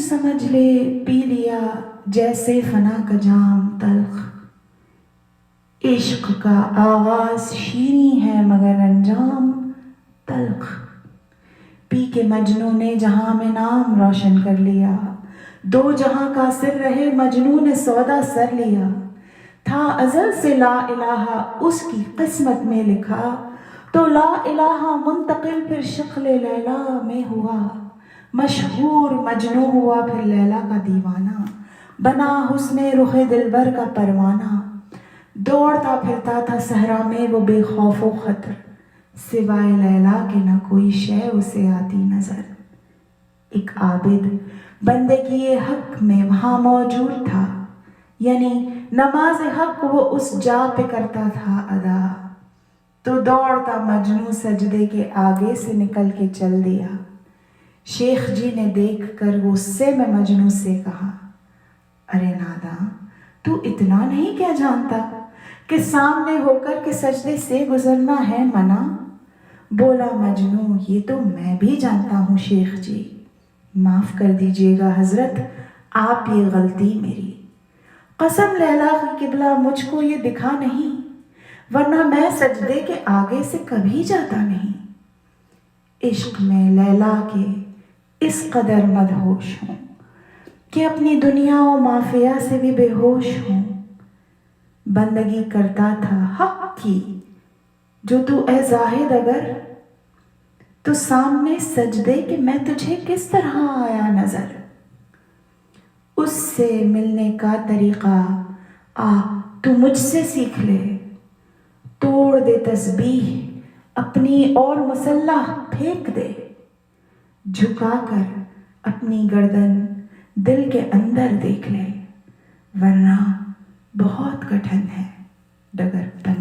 سمجھ لے پی لیا جیسے فنا کا جام تلخ، عشق کا آغاز شیریں ہے مگر انجام تلخ۔ پی کے مجنوں نے جہاں میں نام روشن کر لیا، دو جہاں کا سر رہے مجنوں نے سودا سر لیا۔ تھا ازل سے لا الہ اس کی قسمت میں لکھا، تو لا الہ منتقل پھر شکل لیلا میں ہوا۔ مشہور مجنوں ہوا پھر لیلا کا دیوانہ، بنا حسن رخ دلبر کا پروانہ۔ دوڑتا پھرتا تھا صحرا میں وہ بے خوف و خطر، سوائے لیلا کے نہ کوئی شے اسے آتی نظر۔ ایک عابد بندگی حق میں وہاں موجود تھا، یعنی نماز حق وہ اس جا پہ کرتا تھا ادا۔ تو دوڑتا مجنوں سجدے کے آگے سے نکل کے چل دیا۔ شیخ جی نے دیکھ کر غصے میں مجنوں سے کہا، ارے ناداں، تو اتنا نہیں کیا جانتا کہ سامنے ہو کر کے سجدے سے گزرنا ہے منع؟ بولا مجنوں، یہ تو میں بھی جانتا ہوں شیخ جی، معاف کر دیجیے گا حضرت، آپ یہ غلطی میری۔ قسم لیلا کی قبلہ مجھ کو یہ دکھا نہیں، ورنہ میں سجدے کے آگے سے کبھی جاتا نہیں۔ عشق میں لیلا کے اس قدر مدہوش ہوں کہ اپنی دنیا و مافیہ سے بھی بے ہوش ہوں۔ بندگی کرتا تھا حق کی جو تو اے زاہد اگر، تو سامنے سجدے کہ میں تجھے کس طرح آیا نظر۔ اس سے ملنے کا طریقہ آ تو مجھ سے سیکھ لے، توڑ دے تسبیح اپنی اور مسلح پھینک دے، جھکا کر اپنی گردن دل کے اندر دیکھ لے، ورنہ بہت کٹھن ہے ڈگر پن۔